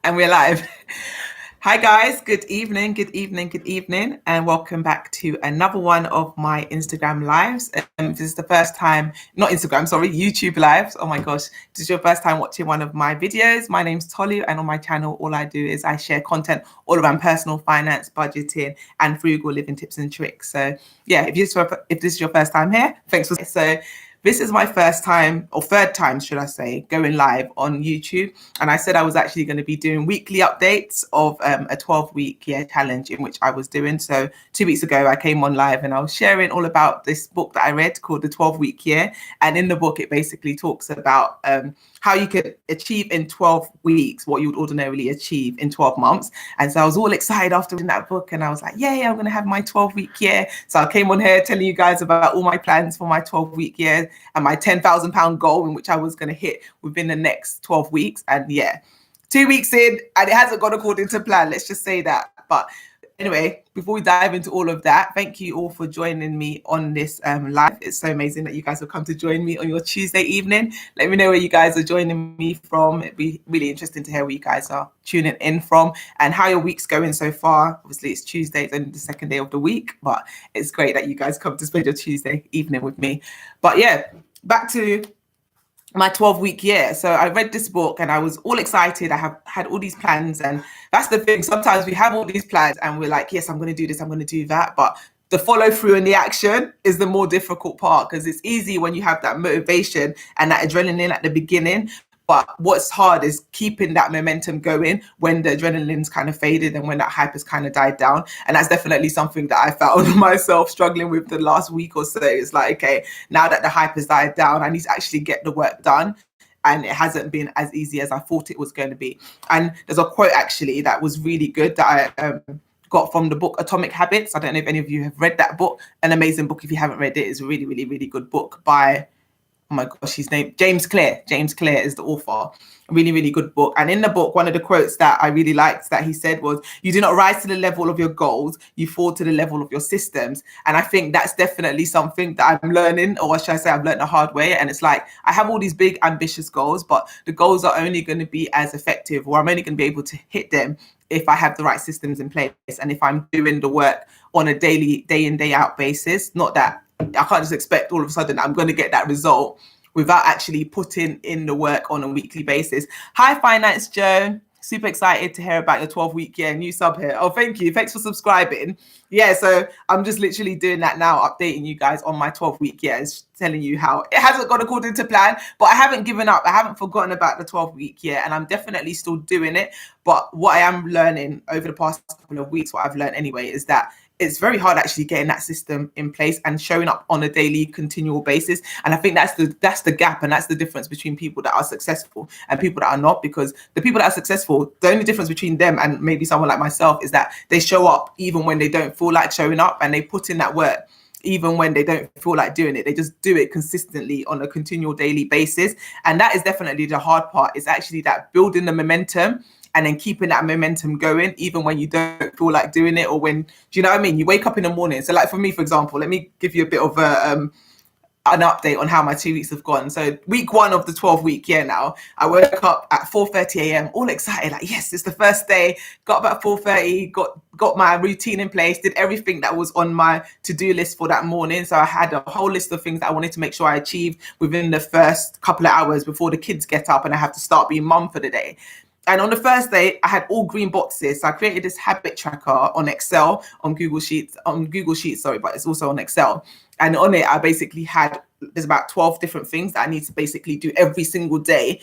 And we're live. Hi guys, good evening, and welcome back to another one of my Instagram lives. This is the first time, not Instagram, sorry, YouTube lives. Oh my gosh, this is your first time watching one of my videos. My name's Tolu, and on my channel, all I do is I share content all around personal finance, budgeting, and frugal living tips and tricks. So yeah, if this is your first time here, thanks for this is my first time, or third time, should I say, going live on YouTube. And I said I was actually going to be doing weekly updates of a 12-week challenge in which I was doing. So 2 weeks ago, I came on live and I was sharing all about this book that I read called The 12-Week Year. And in the book, it basically talks about how you could achieve in 12 weeks what you would ordinarily achieve in 12 months. And so I was all excited after reading that book, and I was like, yeah, I'm going to have my 12-week year. So I came on here telling you guys about all my plans for my 12-week year and my £10,000 goal, in which I was going to hit within the next 12 weeks. And yeah, 2 weeks in, and it hasn't gone according to plan. Let's just say that. But anyway, before we dive into all of that, thank you all for joining me on this live. It's so amazing that you guys have come to join me on your Tuesday evening. Let me know where you guys are joining me from. It'd be really interesting to hear where you guys are tuning in from and how your week's going so far. Obviously, it's Tuesday, it's only the second day of the week, but it's great that you guys come to spend your Tuesday evening with me. But yeah, back to my 12-week year. So I read this book and I was all excited. I have had all these plans, and that's the thing. Sometimes we have all these plans and we're like, yes, I'm going to do this, I'm going to do that. But the follow through and the action is the more difficult part, because it's easy when you have that motivation and that adrenaline at the beginning. But what's hard is keeping that momentum going when the adrenaline's kind of faded and when that hype has kind of died down. And that's definitely something that I found myself struggling with the last week or so. It's like, okay, now that the hype has died down, I need to actually get the work done. And it hasn't been as easy as I thought it was going to be. And there's a quote actually that was really good that I got from the book Atomic Habits. I don't know if any of you have read that book. An amazing book. If you haven't read it, it's a really, really, really good book by, oh my gosh, his name, James Clear. James Clear is the author. A really, really good book. And in the book, one of the quotes that I really liked that he said was, you do not rise to the level of your goals, you fall to the level of your systems. And I think that's definitely something that I'm learning, or what should I say, I've learned the hard way. And it's like, I have all these big ambitious goals, but the goals are only going to be as effective, or I'm only going to be able to hit them if I have the right systems in place. And if I'm doing the work on a daily, day in, day out basis. Not that I can't just expect all of a sudden I'm going to get that result without actually putting in the work on a weekly basis. Hi, Finance Joe. Super excited to hear about your 12-week year. New sub here. Oh, thank you. Thanks for subscribing. Yeah, so I'm just literally doing that now, updating you guys on my 12-week year, telling you how it hasn't gone according to plan, but I haven't given up. I haven't forgotten about the 12-week year, and I'm definitely still doing it. But what I am learning over the past couple of weeks, what I've learned anyway, is that it's very hard actually getting that system in place and showing up on a daily, continual basis. And I think that's the gap, and that's the difference between people that are successful and people that are not. Because the people that are successful, the only difference between them and maybe someone like myself is that they show up even when they don't feel like showing up, and they put in that work even when they don't feel like doing it. They just do it consistently on a continual daily basis. And that is definitely the hard part. It's actually that building the momentum and then keeping that momentum going, even when you don't feel like doing it, or when, do you know what I mean? You wake up in the morning. So like for me, for example, let me give you a bit of an update on how my 2 weeks have gone. So week one of the 12-week year now, I woke up at 4:30 a.m. all excited, like, yes, it's the first day. Got up at 4:30, got my routine in place, did everything that was on my to-do list for that morning. So I had a whole list of things that I wanted to make sure I achieved within the first couple of hours before the kids get up and I have to start being mum for the day. And on the first day, I had all green boxes. So I created this habit tracker on Excel, on Google Sheets, sorry, but it's also on Excel. And on it, I basically had, there's about 12 different things that I need to basically do every single day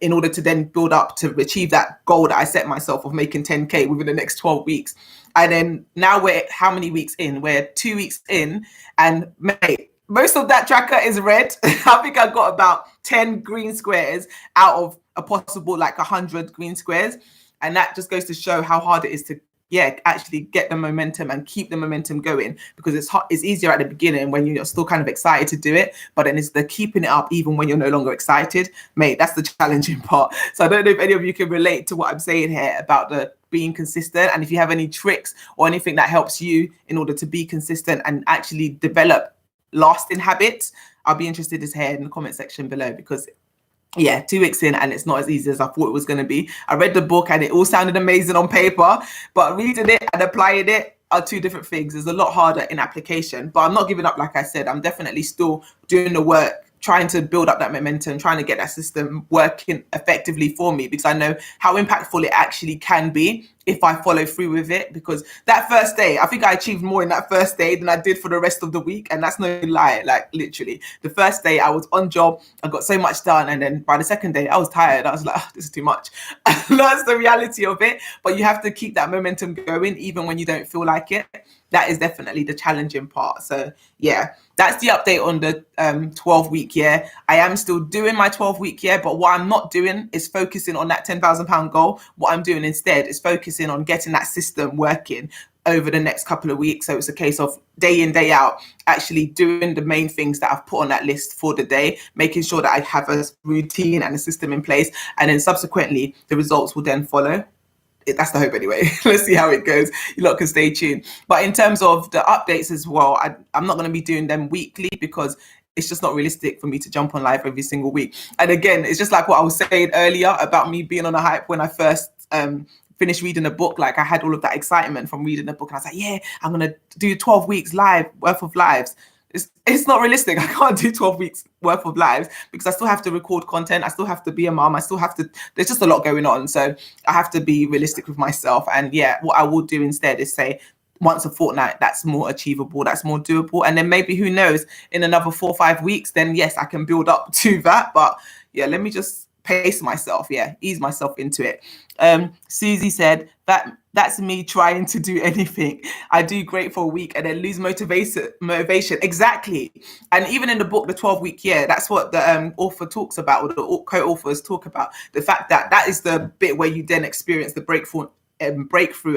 in order to then build up to achieve that goal that I set myself of making 10K within the next 12 weeks. And then now we're how many weeks in? We're 2 weeks in, and mate, most of that tracker is red. I think I got about 10 green squares out of a possible like 100 green squares. And that just goes to show how hard it is to actually get the momentum and keep the momentum going, because it's easier at the beginning when you're still kind of excited to do it, but then it's the keeping it up even when you're no longer excited. Mate, that's the challenging part. So I don't know if any of you can relate to what I'm saying here about the being consistent, and if you have any tricks or anything that helps you in order to be consistent and actually develop lasting habits, I'll be interested to hear in the comment section below, because yeah, 2 weeks in, and it's not as easy as I thought it was going to be. I read the book and it all sounded amazing on paper, but reading it and applying it are two different things. It's a lot harder in application, but I'm not giving up. Like I said, I'm definitely still doing the work, trying to build up that momentum, trying to get that system working effectively for me, because I know how impactful it actually can be if I follow through with it. Because that first day, I think I achieved more in that first day than I did for the rest of the week. And that's no lie. Like literally the first day I was on job, I got so much done. And then by the second day I was tired. I was like, oh, this is too much. That's the reality of it. But you have to keep that momentum going even when you don't feel like it. That is definitely the challenging part. So yeah, that's the update on the 12-week year. I am still doing my 12-week year, but what I'm not doing is focusing on that £10,000 goal. What I'm doing instead is focusing on getting that system working over the next couple of weeks. So it's a case of day in, day out, actually doing the main things that I've put on that list for the day, making sure that I have a routine and a system in place. And then subsequently, the results will then follow. That's the hope anyway. Let's see how it goes. You lot can stay tuned. But in terms of the updates as well, I'm not going to be doing them weekly because it's just not realistic for me to jump on live every single week. And again, it's just like what I was saying earlier about me being on a hype when I first finished reading a book. Like I had all of that excitement from reading the book and I was like, yeah, I'm going to do 12 weeks live worth of lives. It's not realistic. I can't do 12 weeks worth of lives because I still have to record content. I still have to be a mom. I still have to, there's just a lot going on. So I have to be realistic with myself. And yeah, what I will do instead is say once a fortnight, that's more achievable, that's more doable. And then maybe, who knows, in another 4 or 5 weeks, then yes, I can build up to that. But yeah, let me just pace myself, ease myself into it. Susie said that's me trying to do anything. I do great for a week and then lose motivation. Exactly. And even in the book, the 12-week year, that's what the author talks about, or the co-authors talk about, the fact that that is the bit where you then experience the breakthrough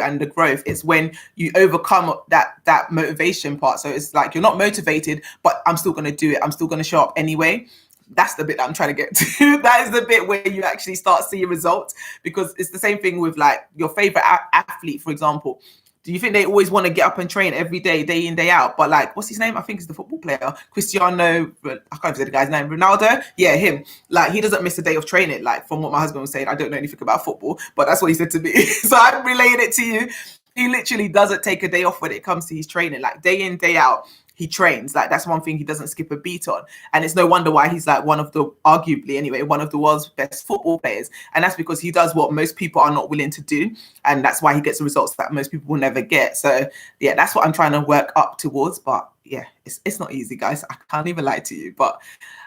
and the growth. It's when you overcome that motivation part. So it's like you're not motivated, but I'm still going to do it. I'm still going to show up anyway. That's the bit that I'm trying to get to. That is the bit where you actually start seeing results, because it's the same thing with like your favorite athlete, for example. Do you think they always want to get up and train every day, day in, day out? But like, what's his name? I think it's the football player, Cristiano. I can't say the guy's name. Ronaldo. Yeah, him. Like, he doesn't miss a day of training. Like, from what my husband was saying, I don't know anything about football, but that's what he said to me. So I'm relaying it to you. He literally doesn't take a day off when it comes to his training. Like, day in, day out, he trains. Like, that's one thing he doesn't skip a beat on. And it's no wonder why he's like arguably anyway, one of the world's best football players. And that's because he does what most people are not willing to do. And that's why he gets the results that most people will never get. So yeah, that's what I'm trying to work up towards. But yeah, it's not easy, guys. I can't even lie to you, but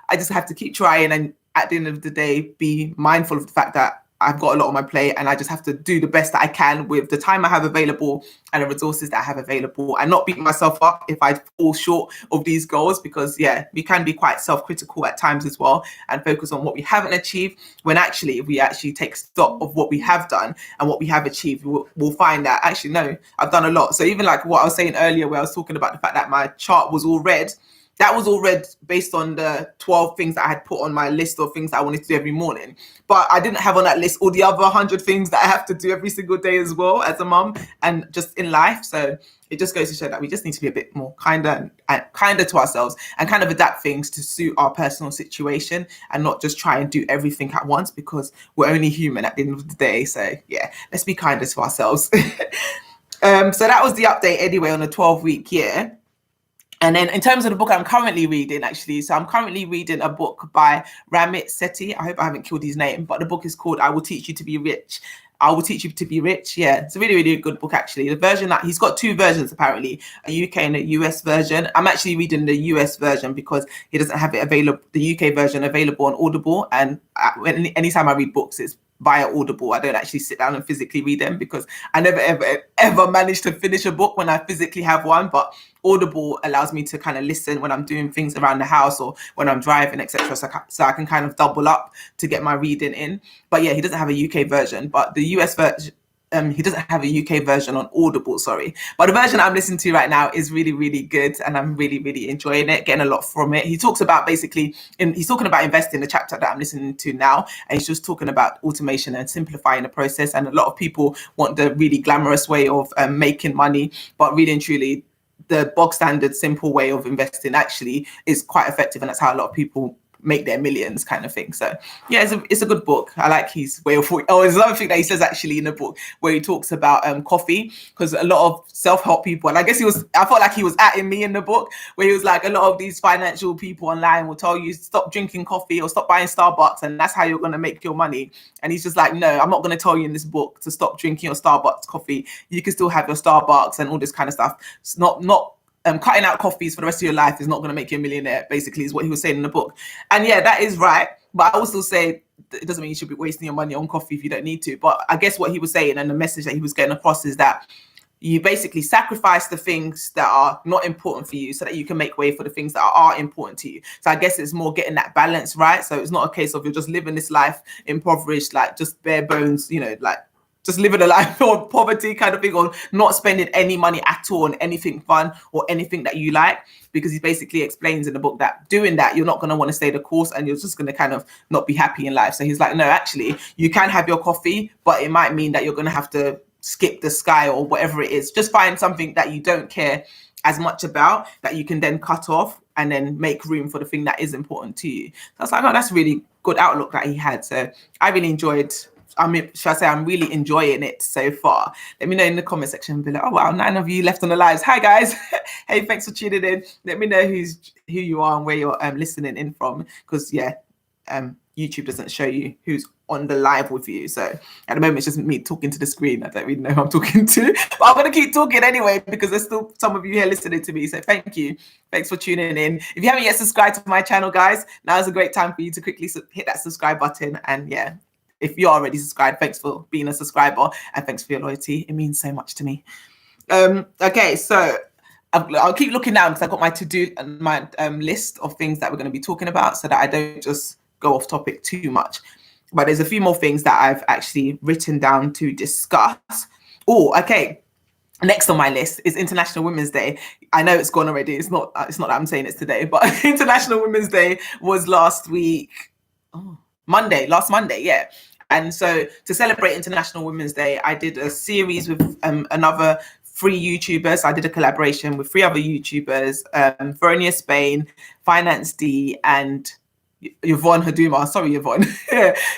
I just have to keep trying. And at the end of the day, be mindful of the fact that I've got a lot on my plate and I just have to do the best that I can with the time I have available and the resources that I have available, and not beat myself up if I fall short of these goals, because yeah, we can be quite self-critical at times as well and focus on what we haven't achieved, when actually, if we actually take stock of what we have done and what we have achieved, we'll find that actually, no, I've done a lot. So even like what I was saying earlier, where I was talking about the fact that my chart was all red, that was all read based on the 12 things that I had put on my list of things that I wanted to do every morning. But I didn't have on that list all the other 100 things that I have to do every single day as well as a mum and just in life. So it just goes to show that we just need to be a bit more kinder to ourselves and kind of adapt things to suit our personal situation and not just try and do everything at once, because we're only human at the end of the day. So yeah, let's be kinder to ourselves. So that was the update anyway on the 12-week year. And then in terms of the book I'm currently reading, actually, so I'm currently reading a book by Ramit Sethi. I hope I haven't killed his name, but the book is called I Will Teach You to Be Rich. I Will Teach You to Be Rich. Yeah, it's a really, really good book, actually. The version that he's got 2 versions, apparently, a UK and a US version. I'm actually reading the US version because he doesn't have it available, the UK version available on Audible. And anytime I read books, it's via Audible. I don't actually sit down and physically read them because I never, ever managed to finish a book when I physically have one. But Audible allows me to kind of listen when I'm doing things around the house or when I'm driving, etc. So I can kind of double up to get my reading in. But yeah, he doesn't have a UK version, but the US version, he doesn't have a UK version on Audible, sorry. But the version I'm listening to right now is really, really good. And I'm really, really enjoying it, getting a lot from it. He talks about he's talking about investing, the chapter that I'm listening to now. And he's just talking about automation and simplifying the process. And a lot of people want the really glamorous way of making money, but really and truly, the bog standard simple way of investing actually is quite effective, and that's how a lot of people make their millions kind of thing. So yeah, it's a good book. I like his way of thought. Oh, there's another thing that he says actually in the book where he talks about coffee, because a lot of self-help people, and I felt like he was atting me in the book, where he was like, a lot of these financial people online will tell you stop drinking coffee or stop buying Starbucks, and that's how you're going to make your money. And he's just like, no, I'm not going to tell you in this book to stop drinking your Starbucks coffee. You can still have your Starbucks and all this kind of stuff. It's not cutting out coffees for the rest of your life is not going to make you a millionaire, basically, is what he was saying in the book. And yeah, that is right. But I also say it doesn't mean you should be wasting your money on coffee if you don't need to. But I guess what he was saying and the message that he was getting across is that you basically sacrifice the things that are not important for you so that you can make way for the things that are important to you. So I guess it's more getting that balance right. So it's not a case of you're just living this life impoverished, like just bare bones, like just living a life of poverty kind of thing, or not spending any money at all on anything fun or anything that you like, because he basically explains in the book that doing that, you're not going to want to stay the course and you're just going to kind of not be happy in life. So he's like, no, actually, you can have your coffee, but it might mean that you're going to have to skip the sky or whatever it is. Just find something that you don't care as much about that you can then cut off and then make room for the thing that is important to you. So I was like, oh, that's really good outlook that he had. So I really enjoyed, I'm really enjoying it so far. Let me know in the comment section below. Oh wow, 9 of you left on the lives. Hi guys. Hey, thanks for tuning in. Let me know who you are and where you're listening in from, because YouTube doesn't show you who's on the live with you. So at the moment it's just me talking to the screen. I don't really know who I'm talking to, but I'm gonna keep talking anyway because there's still some of you here listening to me. So thank you. Thanks for tuning in. If you haven't yet subscribed to my channel, guys, now is a great time for you to quickly hit that subscribe button. And yeah, if you're already subscribed, thanks for being a subscriber and thanks for your loyalty. It means so much to me. Okay, so I'll keep looking down because I've got my to-do and my list of things that we're going to be talking about so that I don't just go off topic too much. But there's a few more things that I've actually written down to discuss. Oh, okay. Next on my list is International Women's Day. I know it's gone already. It's not that I'm saying it's today, but International Women's Day was last week. Oh, last Monday, yeah. And so to celebrate International Women's Day, I did a series with another 3 YouTubers. I did a collaboration with 3 other YouTubers, Veronia Spain, Finance D, and Yvonne Haduma. Sorry, Yvonne.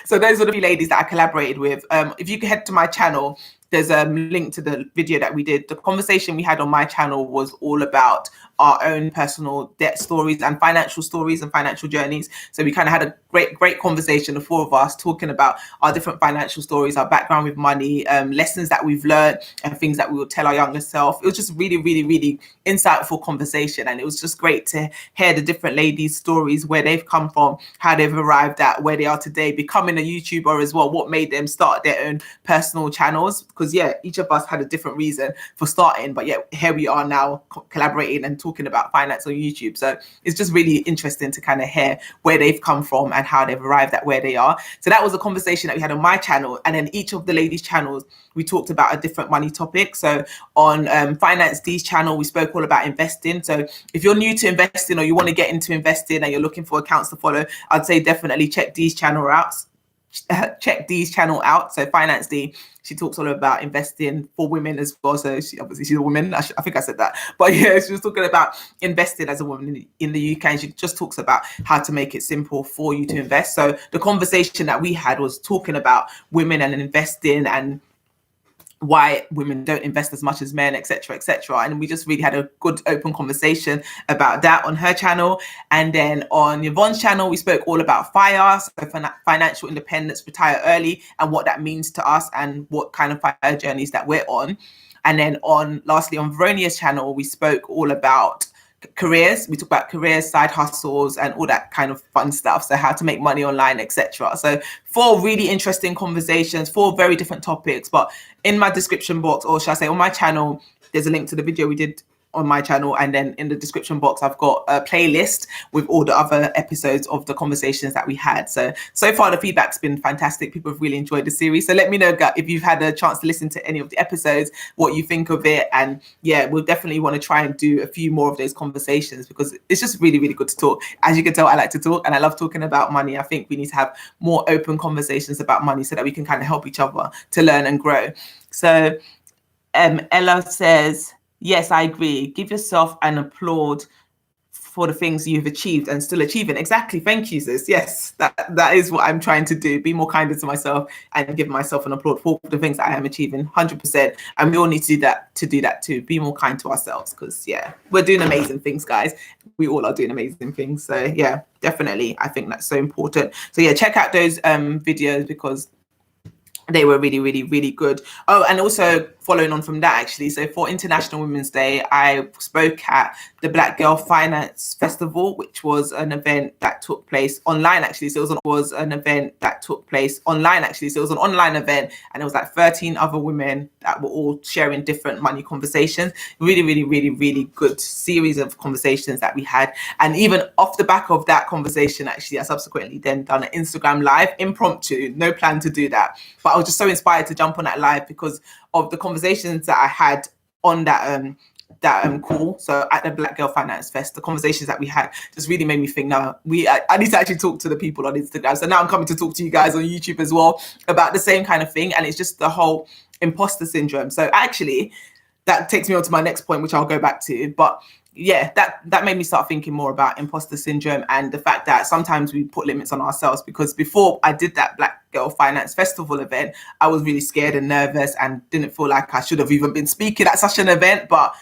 So those are the 3 ladies that I collaborated with. If you can head to my channel, there's a link to the video that we did. The conversation we had on my channel was all about our own personal debt stories and financial journeys. So we kind of had a great conversation, the 4 of us, talking about our different financial stories, our background with money, lessons that we've learned and things that we will tell our younger self. It was just really, really, really insightful conversation. And it was just great to hear the different ladies' stories, where they've come from, how they've arrived at where they are today, becoming a YouTuber as well, what made them start their own personal channels. Because yeah, each of us had a different reason for starting, but yeah, here we are now collaborating and talking about finance on YouTube. So it's just really interesting to kind of hear where they've come from and how they've arrived at where they are. So that was a conversation that we had on my channel, and then each of the ladies' channels we talked about a different money topic. So on Finance D's channel, we spoke all about investing. So if you're new to investing or you want to get into investing and you're looking for accounts to follow, I'd say definitely check D's channel out. So Finance D, she talks all about investing for women as well. So she's a woman. I think I said that, but yeah, she was talking about investing as a woman in the UK. And she just talks about how to make it simple for you to invest. So the conversation that we had was talking about women and investing and why women don't invest as much as men, etc., etc. And we just really had a good open conversation about that on her channel. And then on Yvonne's channel, we spoke all about FIRE, so financial independence, retire early, and what that means to us and what kind of FIRE journeys that we're on. And then lastly, on Veronia's channel, we spoke all about careers. We talk about careers, side hustles, and all that kind of fun stuff. So how to make money online, etc. So 4 really interesting conversations, 4 very different topics. But in my description box, or should I say on my channel, there's a link to the video we did on my channel, and then in the description box I've got a playlist with all the other episodes of the conversations that we had. So far the feedback's been fantastic. People have really enjoyed the series. So let me know if you've had a chance to listen to any of the episodes, what you think of it. And yeah, we'll definitely want to try and do a few more of those conversations because it's just really, really good to talk. As you can tell, I like to talk and I love talking about money. I think we need to have more open conversations about money so that we can kind of help each other to learn and grow. So Ella says, yes, I agree. Give yourself an applaud for the things you've achieved and still achieving. Exactly. Thank you, sis. Yes, that is what I'm trying to do. Be more kinder to myself and give myself an applaud for the things that I am achieving. 100%. And we all need to do that too. Be more kind to ourselves, because we're doing amazing things, guys. We all are doing amazing things. So yeah, definitely. I think that's so important. So yeah, check out those videos, because they were really, really, really good. Oh, and also following on from that, actually, so for International Women's Day, I spoke at the Black Girl Finance Festival, which was an event that took place online, actually. So it was an event that took place online, actually. So it was an online event, and it was like 13 other women that were all sharing different money conversations. Really, really, really, really good series of conversations that we had. And even off the back of that conversation, actually, I subsequently then done an Instagram live, impromptu, no plan to do that. But I was just so inspired to jump on that live because of the conversations that I had on that call. So at the Black Girl Finance Fest, the conversations that we had just really made me think, now I need to actually talk to the people on Instagram. So now I'm coming to talk to you guys on YouTube as well about the same kind of thing. And it's just the whole imposter syndrome. So actually, that takes me on to my next point, which I'll go back to. But yeah, that made me start thinking more about imposter syndrome and the fact that sometimes we put limits on ourselves. Because before I did that Black Girl Finance Festival event, I was really scared and nervous and didn't feel like I should have even been speaking at such an event. But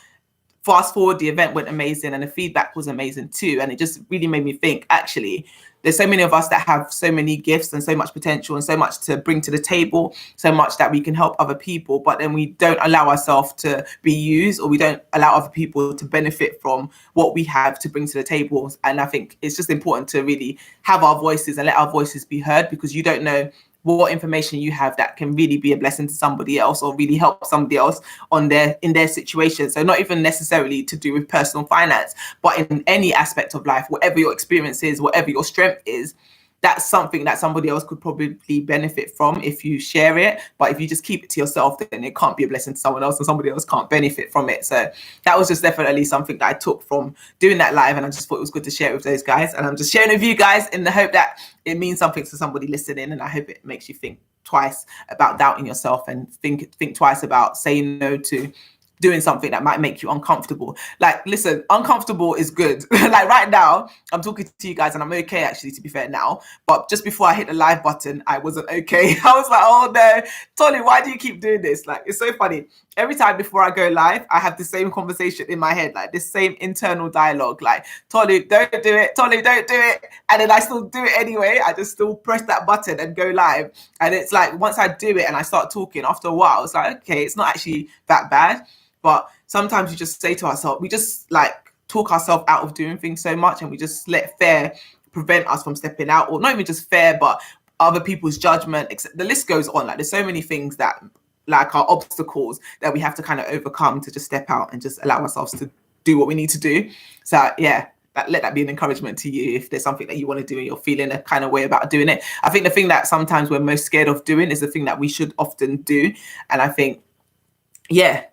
fast forward, the event went amazing and the feedback was amazing too. And it just really made me think, actually, there's so many of us that have so many gifts and so much potential and so much to bring to the table, so much that we can help other people, but then we don't allow ourselves to be used, or we don't allow other people to benefit from what we have to bring to the table. And I think it's just important to really have our voices and let our voices be heard, because you don't know what information you have that can really be a blessing to somebody else or really help somebody else in their situation. So not even necessarily to do with personal finance, but in any aspect of life, whatever your experience is, whatever your strength is, that's something that somebody else could probably benefit from if you share it. But if you just keep it to yourself, then it can't be a blessing to someone else and somebody else can't benefit from it. So that was just definitely something that I took from doing that live, and I just thought it was good to share it with those guys. And I'm just sharing it with you guys in the hope that it means something to somebody listening, and I hope it makes you think twice about doubting yourself and think twice about saying no to doing something that might make you uncomfortable. Like, listen, uncomfortable is good. Like right now, I'm talking to you guys and I'm okay, actually, to be fair now. But just before I hit the live button, I wasn't okay. I was like, oh no, Tolly, why do you keep doing this? Like, it's so funny. Every time before I go live, I have the same conversation in my head, like this same internal dialogue, like, Tolly, don't do it. Tolly, don't do it. And then I still do it anyway. I just still press that button and go live. And it's like, once I do it and I start talking, after a while, it's like, okay, it's not actually that bad. But sometimes we just say to ourselves, we just like talk ourselves out of doing things so much, and we just let fear prevent us from stepping out, or not even just fear, but other people's judgment. The list goes on. Like, there's so many things that like are obstacles that we have to kind of overcome to just step out and just allow ourselves to do what we need to do. So yeah, let that be an encouragement to you if there's something that you want to do and you're feeling a kind of way about doing it. I think the thing that sometimes we're most scared of doing is the thing that we should often do. And I think, yeah,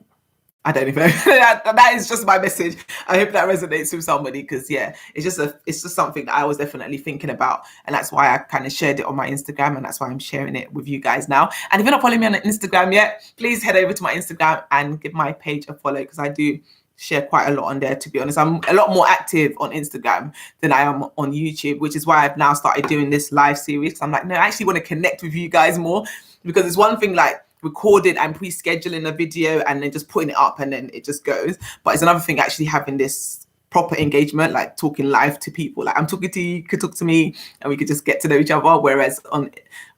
I don't even know. That is just my message. I hope that resonates with somebody, because yeah, it's just something that I was definitely thinking about, and that's why I kind of shared it on my Instagram, and that's why I'm sharing it with you guys now. And if you're not following me on Instagram yet, please head over to my Instagram and give my page a follow, because I do share quite a lot on there. To be honest, I'm a lot more active on Instagram than I am on YouTube, which is why I've now started doing this live series. I'm like, no, I actually want to connect with you guys more, because it's one thing like recording and pre-scheduling a video and then just putting it up and then it just goes, but it's another thing actually having this proper engagement, like talking live to people. Like, I'm talking to you, you could talk to me, and we could just get to know each other. Whereas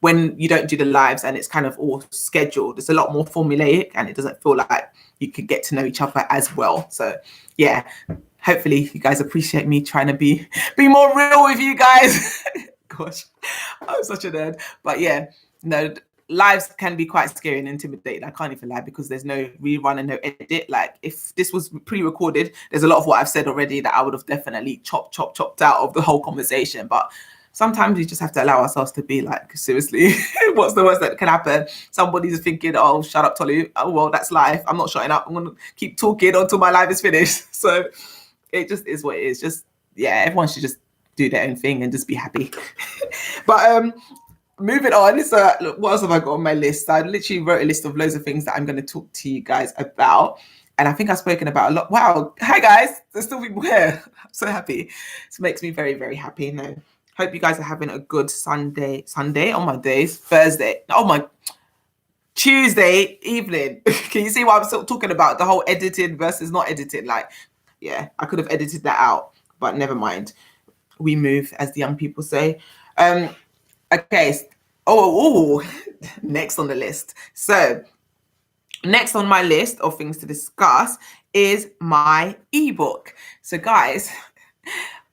when you don't do the lives and it's kind of all scheduled, it's a lot more formulaic and it doesn't feel like you could get to know each other as well. So yeah, hopefully you guys appreciate me trying to be more real with you guys. Gosh, I'm such a nerd. But yeah, no, lives can be quite scary and intimidating. I can't even lie, because there's no rerun and no edit. Like, if this was pre-recorded, there's a lot of what I've said already that I would have definitely chopped out of the whole conversation. But sometimes we just have to allow ourselves to be like, seriously, what's the worst that can happen? Somebody's thinking, oh, shut up, Tolly. Oh, well, that's life. I'm not shutting up. I'm going to keep talking until my life is finished. So it just is what it is. Just, yeah, everyone should just do their own thing and just be happy. But moving on, look, what else have I got on my list? I literally wrote a list of loads of things that I'm going to talk to you guys about. And I think I've spoken about a lot. Wow. Hi, guys. There's still people here. I'm so happy. It makes me very, very happy. No, hope you guys are having a good Sunday. Oh my days. Thursday. Oh my Tuesday evening. Can you see what I'm still talking about? The whole edited versus not edited. Like, yeah, I could have edited that out, but never mind. We move, as the young people say. Okay. Oh, next on the list. So, next on my list of things to discuss is my ebook. So, guys,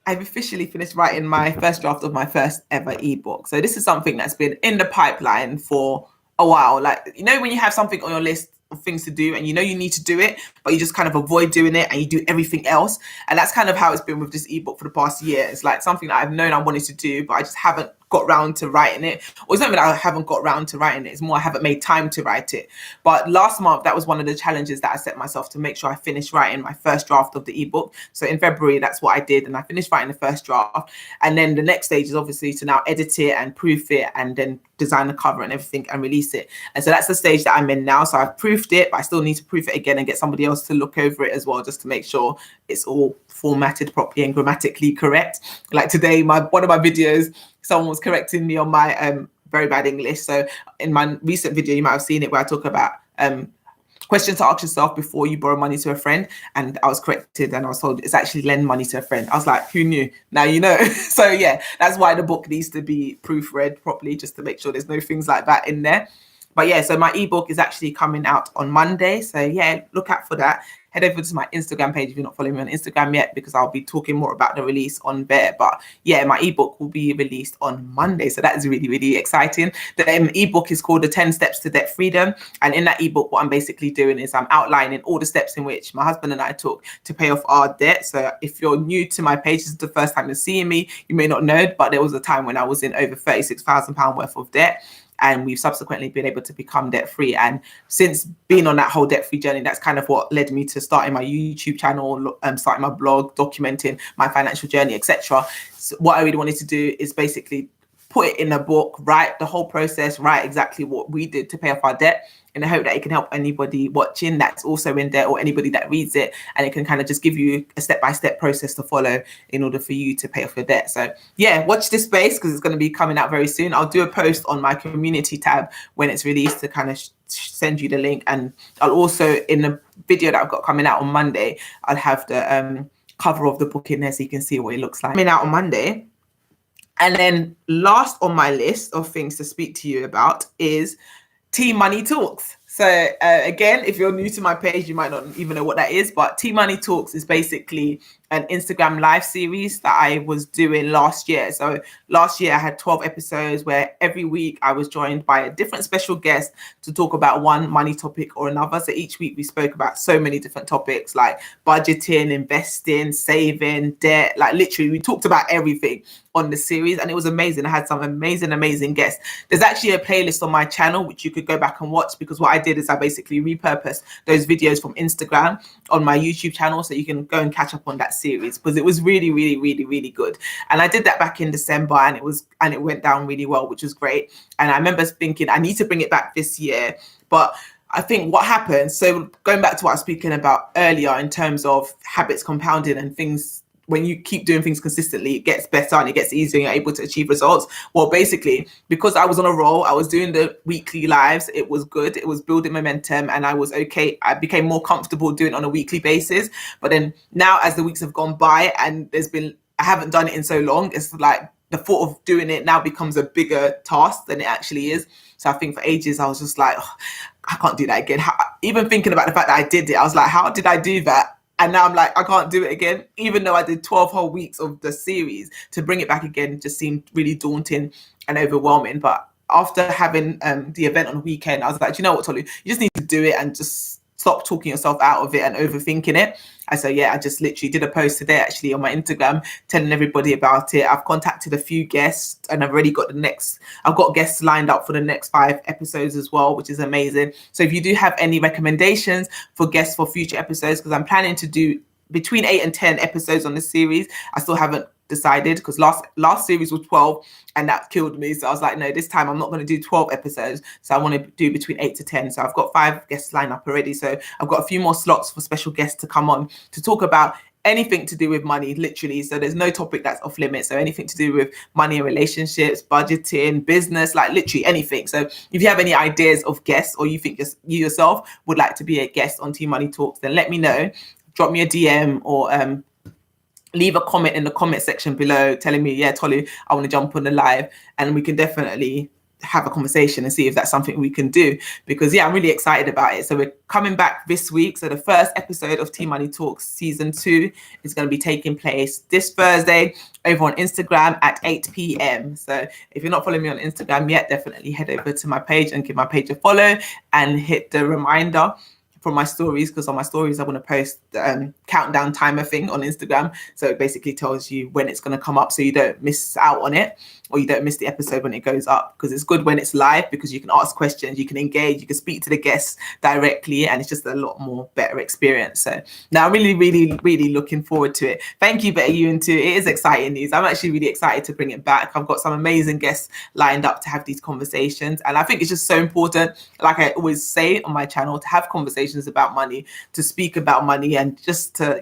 I've officially finished writing my first draft of my first ever ebook. So this is something that's been in the pipeline for a while. Like, you know, when you have something on your list of things to do and you know you need to do it, but you just kind of avoid doing it and you do everything else. And that's kind of how it's been with this ebook for the past year. It's like something that I've known I wanted to do, but I just haven't got round to writing it. Or it's not that I haven't got round to writing it, it's more I haven't made time to write it. But last month, that was one of the challenges that I set myself, to make sure I finished writing my first draft of the ebook. So in February, that's what I did, and I finished writing the first draft. And then the next stage is obviously to now edit it and proof it and then design the cover and everything and release it. And so that's the stage that I'm in now. So I've proofed it, but I still need to proof it again and get somebody else to look over it as well, just to make sure it's all formatted properly and grammatically correct. Like today, one of my videos, someone was correcting me on my very bad English. So in my recent video, you might have seen it, where I talk about questions to ask yourself before you borrow money to a friend. And I was corrected and I was told it's actually lend money to a friend. I was like, who knew? Now you know. So yeah, that's why the book needs to be proofread properly, just to make sure there's no things like that in there. But yeah, so my ebook is actually coming out on Monday. So yeah, look out for that. Head over to my Instagram page if you're not following me on Instagram yet, because I'll be talking more about the release on there. But yeah, my ebook will be released on Monday. So that is really, really exciting. The ebook is called The 10 Steps to Debt Freedom. And in that ebook, what I'm basically doing is I'm outlining all the steps in which my husband and I took to pay off our debt. So if you're new to my page, this is the first time you're seeing me, you may not know, but there was a time when I was in over £36,000 worth of debt. And we've subsequently been able to become debt free. And since being on that whole debt free journey, that's kind of what led me to starting my YouTube channel, starting my blog, documenting my financial journey, etc. So what I really wanted to do is basically put it in a book, write the whole process, write exactly what we did to pay off our debt, in the hope that it can help anybody watching that's also in debt, or anybody that reads it, and it can kind of just give you a step-by-step process to follow in order for you to pay off your debt. So yeah, watch this space, because it's going to be coming out very soon. I'll do a post on my community tab when it's released to kind of send you the link, and I'll also, in the video that I've got coming out on Monday, I'll have the cover of the book in there so you can see what it looks like. Coming out on Monday. And then last on my list of things to speak to you about is Tea Money Talks. So again, if you're new to my page, you might not even know what that is, but Tea Money Talks is basically an Instagram live series that I was doing last year. So last year I had 12 episodes where every week I was joined by a different special guest to talk about one money topic or another. So each week we spoke about so many different topics, like budgeting, investing, saving, debt, like literally we talked about everything on the series, and it was amazing. I had some amazing guests. There's actually a playlist on my channel which you could go back and watch, because what I did is I basically repurposed those videos from Instagram on my YouTube channel, so you can go and catch up on that series, because it was really good. And I did that back in December, and it went down really well, which was great. And I remember thinking I need to bring it back this year, but I think what happened, so going back to what I was speaking about earlier in terms of habits compounding and things, when you keep doing things consistently, it gets better and it gets easier and you're able to achieve results. Well, basically, because I was on a roll, I was doing the weekly lives, it was good, it was building momentum, and I was okay. I became more comfortable doing it on a weekly basis. But then now, as the weeks have gone by and I haven't done it in so long, it's like the thought of doing it now becomes a bigger task than it actually is. So I think for ages, I was just like, oh, I can't do that again. Even thinking about the fact that I did it, I was like, how did I do that? And now I'm like, I can't do it again. Even though I did 12 whole weeks of the series, to bring it back again just seemed really daunting and overwhelming. But after having the event on the weekend, I was like, you know what, Tolu, you just need to do it and just stop talking yourself out of it and overthinking it. And so, yeah, I just literally did a post today actually on my Instagram telling everybody about it. I've contacted a few guests, and I've got guests lined up for the next 5 episodes as well, which is amazing. So if you do have any recommendations for guests for future episodes, because I'm planning to do between 8 and 10 episodes on this series. I still haven't decided, because last series was 12 and that killed me. So I was like, no, this time I'm not going to do 12 episodes. So I want to do between 8 to 10. So I've got 5 guests lined up already. So I've got a few more slots for special guests to come on to talk about anything to do with money, literally. So there's no topic that's off limits. So anything to do with money and relationships, budgeting, business, like literally anything. So if you have any ideas of guests, or you think just you yourself would like to be a guest on Tea Money Talks, then let me know. Drop me a DM or leave a comment in the comment section below telling me, yeah, Tolu, I want to jump on the live, and we can definitely have a conversation and see if that's something we can do, because yeah, I'm really excited about it. So we're coming back this week. So the first episode of Tea Money Talks season 2 is going to be taking place this Thursday over on Instagram at 8 p.m. So if you're not following me on Instagram yet, definitely head over to my page and give my page a follow and hit the reminder from my stories, because on my stories I want to post countdown timer thing on Instagram. So it basically tells you when it's going to come up, so you don't miss out on it, or you don't miss the episode when it goes up, because it's good when it's live, because you can ask questions, you can engage, you can speak to the guests directly, and it's just a lot more better experience. So now I'm really looking forward to it. Thank you, Better You Into. It is exciting news. I'm actually really excited to bring it back. I've got some amazing guests lined up to have these conversations, and I think it's just so important, like I always say on my channel, to have conversations about money, to speak about money, and just to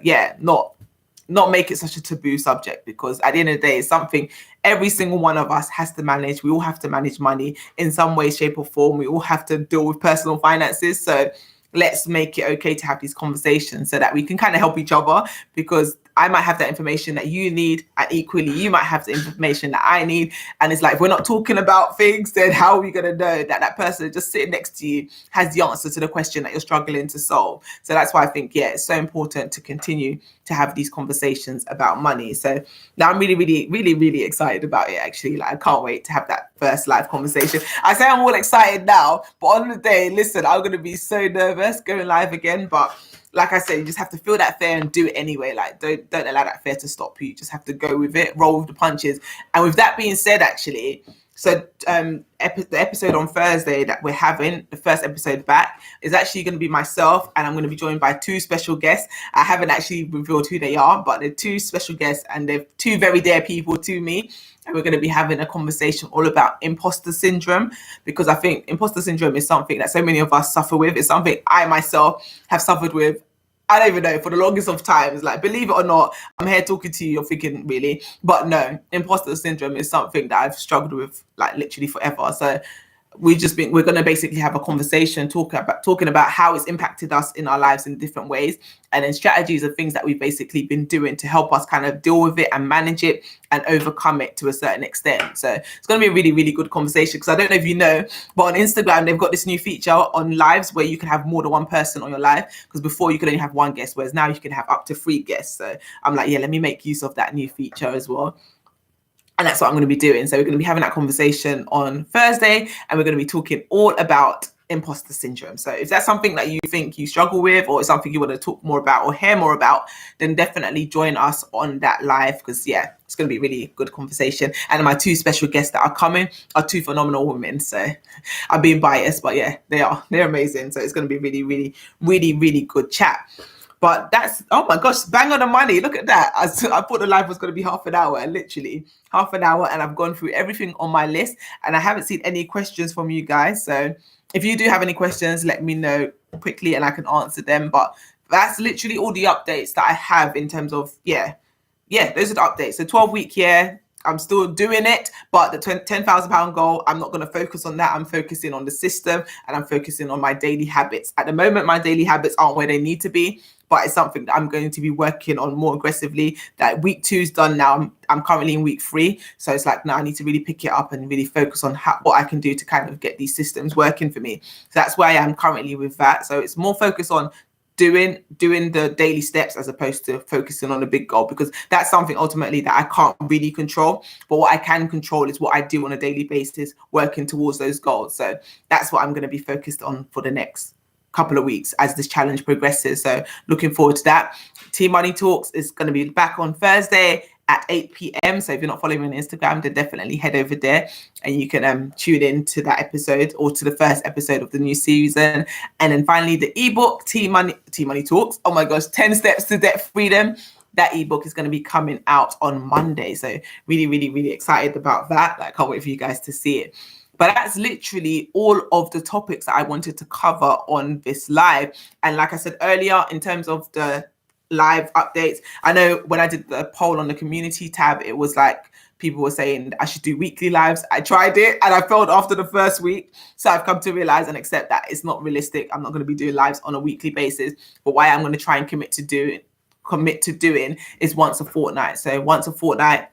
not make it such a taboo subject, because at the end of the day, it's something every single one of us has to manage. We all have to manage money in some way, shape or form. We all have to deal with personal finances. So let's make it okay to have these conversations so that we can kind of help each other, because I might have that information that you need, and equally you might have the information that I need. And it's like, if we're not talking about things, then how are we going to know that that person just sitting next to you has the answer to the question that you're struggling to solve? So that's why I think, yeah, it's so important to continue to have these conversations about money. So now I'm really excited about it, actually. Like, I can't wait to have that first live conversation. I say I'm all excited now, but on the day, listen, I'm going to be so nervous going live again. But like I said, you just have to feel that fear and do it anyway. Like, don't allow that fear to stop you. You just have to go with it, roll with the punches. And with that being said, actually, so the episode on Thursday that we're having, the first episode back, is actually going to be myself, and I'm going to be joined by 2 special guests. I haven't actually revealed who they are, but they're 2 special guests, and they're 2 very dear people to me. And we're going to be having a conversation all about imposter syndrome, because I think imposter syndrome is something that so many of us suffer with. It's something I myself have suffered with, I don't even know, for the longest of times. Like, believe it or not, I'm here talking to you, you're thinking, really? But no, imposter syndrome is something that I've struggled with, like, literally forever. So we're going to basically have a conversation talking about how it's impacted us in our lives in different ways, and then strategies of things that we've basically been doing to help us kind of deal with it and manage it and overcome it to a certain extent. So it's going to be a really good conversation, because I don't know if you know, but on Instagram they've got this new feature on lives where you can have more than one person on your live, because before you could only have 1 guest, whereas now you can have up to 3 guests. So I'm like, yeah, let me make use of that new feature as well. And that's what I'm going to be doing. So we're going to be having that conversation on Thursday, and we're going to be talking all about imposter syndrome. So if that's something that you think you struggle with, or it's something you want to talk more about or hear more about, then definitely join us on that live, because yeah, it's going to be a really good conversation. And my 2 special guests that are coming are 2 phenomenal women. So I'm being biased, but yeah, they're amazing. So it's going to be really good chat. But that's, oh my gosh, bang on the money. Look at that. I thought the live was going to be half an hour, literally half an hour. And I've gone through everything on my list, and I haven't seen any questions from you guys. So if you do have any questions, let me know quickly and I can answer them. But that's literally all the updates that I have in terms of, yeah, those are the updates. So 12-week year, I'm still doing it, but the £10,000 goal, I'm not going to focus on that. I'm focusing on the system, and I'm focusing on my daily habits. At the moment, my daily habits aren't where they need to be, but it's something that I'm going to be working on more aggressively. That week 2 is done now. I'm currently in week 3. So it's like, now I need to really pick it up and really focus on what I can do to kind of get these systems working for me. So that's where I am currently with that. So it's more focused on doing the daily steps as opposed to focusing on a big goal, because that's something ultimately that I can't really control. But what I can control is what I do on a daily basis, working towards those goals. So that's what I'm going to be focused on for the next couple of weeks as this challenge progresses. So looking forward to that. Tea Money Talks is going to be back on Thursday at 8 p.m. So if you're not following me on Instagram, then definitely head over there and you can tune in to that episode, or to the first episode of the new season. And then finally, the ebook, Tea Money Talks. Oh my gosh, 10 Steps to Debt Freedom. that ebook is going to be coming out on Monday. So really, really, really excited about that. I can't wait for you guys to see it. But that's literally all of the topics that I wanted to cover on this live. And like I said earlier, in terms of the live updates, I know when I did the poll on the community tab, it was like people were saying I should do weekly lives. I tried it and I failed after the first week. So I've come to realize and accept that it's not realistic. I'm not going to be doing lives on a weekly basis. But what I'm going to try and commit to doing is once a fortnight. So once a fortnight,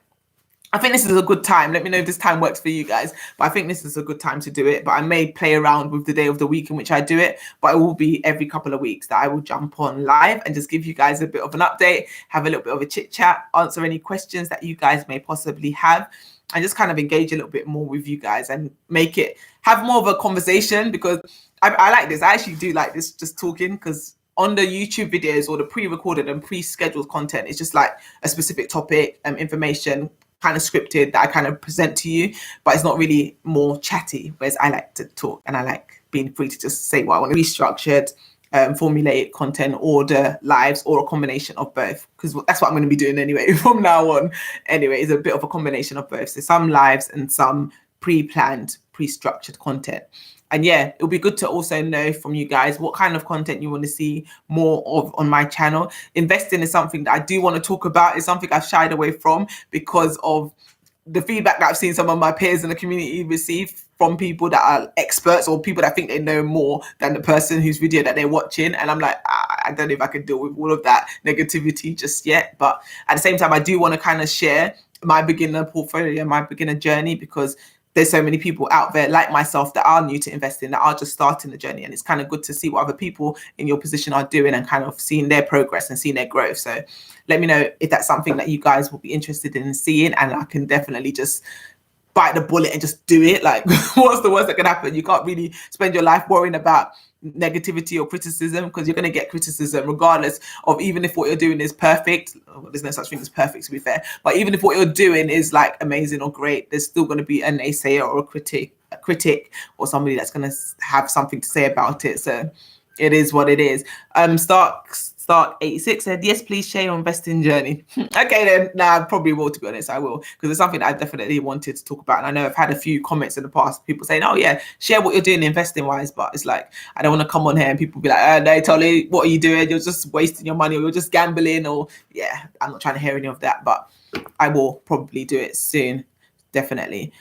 I think this is a good time. Let me know if this time works for you guys. But I think this is a good time to do it. But I may play around with the day of the week in which I do it. But it will be every couple of weeks that I will jump on live and just give you guys a bit of an update, have a little bit of a chit chat, answer any questions that you guys may possibly have, and just kind of engage a little bit more with you guys and have more of a conversation, because I like this. I actually do like this, just talking, because on the YouTube videos or the pre-recorded and pre-scheduled content, it's just like a specific topic, information, kind of scripted that I kind of present to you, but it's not really more chatty, whereas I like to talk and I like being free to just say what I want to be structured, formulated content, or the lives, or a combination of both, because that's what I'm going to be doing anyway from now on. Anyway, it's a bit of a combination of both. So some lives and some pre-planned, pre-structured content. And yeah, it'll be good to also know from you guys what kind of content you want to see more of on my channel. Investing is something that I do want to talk about. It's something I've shied away from because of the feedback that I've seen some of my peers in the community receive from people that are experts, or people that think they know more than the person whose video that they're watching. And I'm like, I don't know if I can deal with all of that negativity just yet. But at the same time, I do want to kind of share my beginner portfolio, my beginner journey, because there's so many people out there like myself that are new to investing, that are just starting the journey. And it's kind of good to see what other people in your position are doing and kind of seeing their progress and seeing their growth. So let me know if that's something that you guys will be interested in seeing, and I can definitely just bite the bullet and just do it. Like, what's the worst that can happen? You can't really spend your life worrying about negativity or criticism, because you're going to get criticism regardless of, even if what you're doing is perfect. There's no such thing as perfect, to be fair, but even if what you're doing is like amazing or great, there's still going to be a naysayer or a critic or somebody that's going to have something to say about it. So it is what it is. Stark 86 said, yes, please share your investing journey. Okay, then. I probably will, to be honest. I will, because it's something that I definitely wanted to talk about. And I know I've had a few comments in the past, people saying, oh yeah, share what you're doing investing wise. But it's like, I don't want to come on here and people be like, no, Tolly, what are you doing? You're just wasting your money, or you're just gambling, or yeah, I'm not trying to hear any of that. But I will probably do it soon, definitely.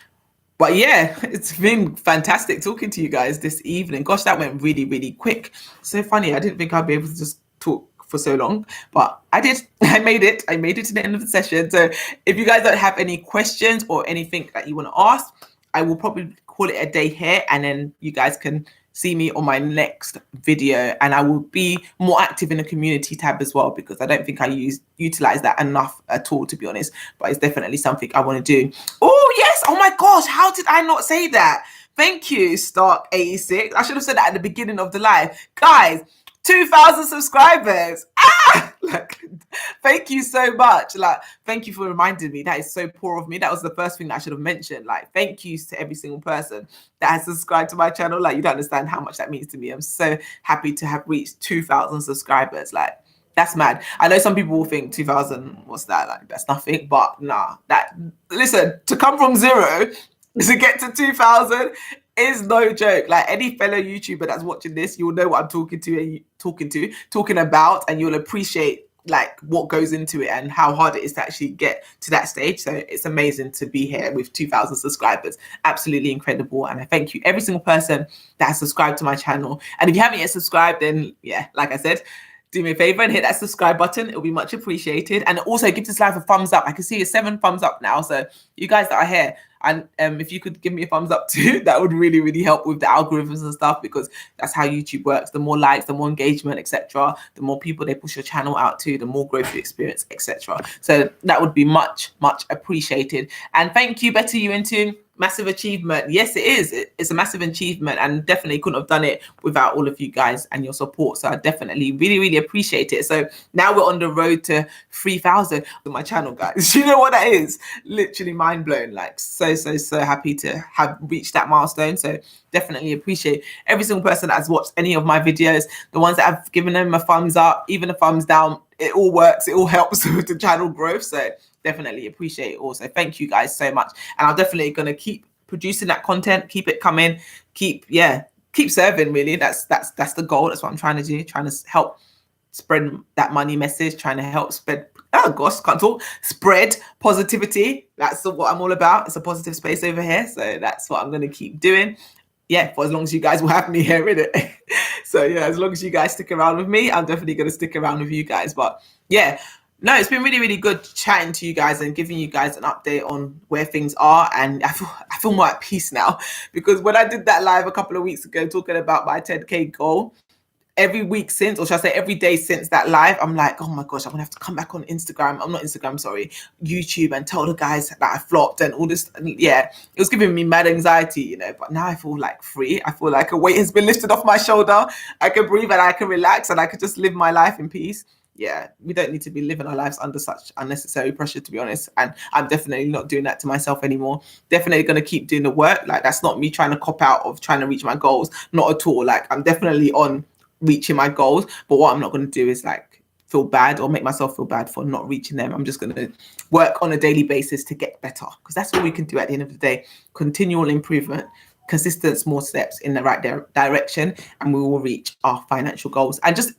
But yeah, it's been fantastic talking to you guys this evening. Gosh, that went really, really quick. So funny. I didn't think I'd be able to just talk for so long, but I did. I made it to the end of the session. So if you guys don't have any questions or anything that you want to ask, I will probably call it a day here, and then you guys can see me on my next video, and I will be more active in the community tab as well, because I don't think I utilize that enough at all, to be honest. But it's definitely something I want to do. Oh yes, oh my gosh, how did I not say that? Thank you, Stark 86. I should have said that at the beginning of the live. Guys, 2,000 subscribers. Like, thank you so much. Like, thank you for reminding me. That is so poor of me. That was the first thing that I should have mentioned. Like, thank you to every single person that has subscribed to my channel. Like, you don't understand how much that means to me. I'm so happy to have reached 2,000 subscribers. Like, that's mad. I know some people will think 2,000, what's that? Like, that's nothing. But nah, listen, to come from zero to get to 2,000 is no joke. Like, any fellow YouTuber that's watching this, you'll know what I'm talking about, and you'll appreciate like what goes into it and how hard it is to actually get to that stage. So it's amazing to be here with 2,000 subscribers. Absolutely incredible. And I thank you, every single person that has subscribed to my channel. And if you haven't yet subscribed, then yeah, like I said, do me a favor and hit that subscribe button. It'll be much appreciated. And also give this live a thumbs up. I can see 7 thumbs up now. So you guys that are here, and if you could give me a thumbs up too, that would really, really help with the algorithms and stuff, because that's how YouTube works. The more likes, the more engagement, etc., the more people they push your channel out to, the more growth you experience, etc. So that would be much, much appreciated. And thank you, Better You Into. Massive achievement. Yes, it is. It's a massive achievement, and definitely couldn't have done it without all of you guys and your support. So I definitely really, really appreciate it. So now we're on the road to 3,000 on my channel, guys. You know what that is? Literally mind blown. Like, so happy to have reached that milestone. So definitely appreciate every single person that has watched any of my videos, the ones that have given them a thumbs up, even a thumbs down. it all works. It all helps with the channel growth. So definitely appreciate it also. Thank you guys so much. And I'm definitely going to keep producing that content, keep it coming, keep serving, really. That's the goal. That's what I'm trying to do, trying to help spread that money message, trying to help spread, oh gosh, can't talk, spread positivity. That's what I'm all about. It's a positive space over here. So that's what I'm going to keep doing. Yeah, for as long as you guys will have me here, innit? So yeah, as long as you guys stick around with me, I'm definitely going to stick around with you guys. But yeah, no, it's been really, really good chatting to you guys and giving you guys an update on where things are. And I feel more at peace now, because when I did that live a couple of weeks ago talking about my 10K goal, every week since, or should I say every day since that live, I'm like, oh my gosh, I'm gonna have to come back on YouTube, and tell the guys that I flopped and all this. And yeah, it was giving me mad anxiety, you know, but now I feel like free. I feel like a weight has been lifted off my shoulder. I can breathe and I can relax and I can just live my life in peace. Yeah, we don't need to be living our lives under such unnecessary pressure, to be honest. And I'm definitely not doing that to myself anymore. Definitely going to keep doing the work. Like, that's not me trying to cop out of trying to reach my goals. Not at all. Like, I'm definitely on reaching my goals, but what I'm not going to do is like feel bad or make myself feel bad for not reaching them. I'm just going to work on a daily basis to get better, because that's all we can do at the end of the day. Continual improvement, consistent small steps in the right direction, and we will reach our financial goals, and just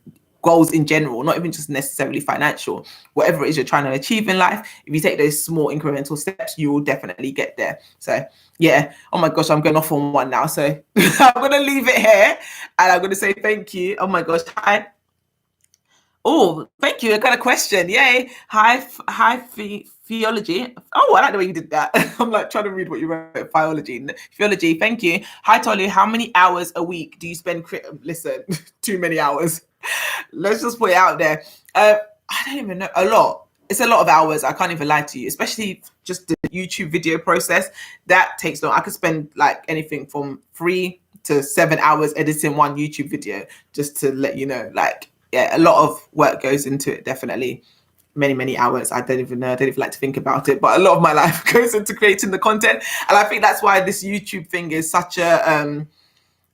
goals in general, not even just necessarily financial. Whatever it is you're trying to achieve in life, if you take those small incremental steps, you will definitely get there. So yeah, oh my gosh, I'm going off on one now. So I'm going to leave it here, and I'm going to say thank you. Oh my gosh, hi. Oh, thank you. I got a question. Yay. Hi, theology. Oh, I like the way you did that. I'm like trying to read what you wrote. Theology. Thank you. Hi, Tolu. How many hours a week do you spend? Listen, too many hours. Let's just put it out there. I don't even know. A lot. It's a lot of hours. I can't even lie to you, especially just the YouTube video process. That takes long. I could spend like anything from 3 to 7 hours editing one YouTube video, just to let you know. Like, yeah, a lot of work goes into it, definitely. Many hours. I don't even know. I don't even like to think about it, but a lot of my life goes into creating the content. And I think that's why this YouTube thing is such a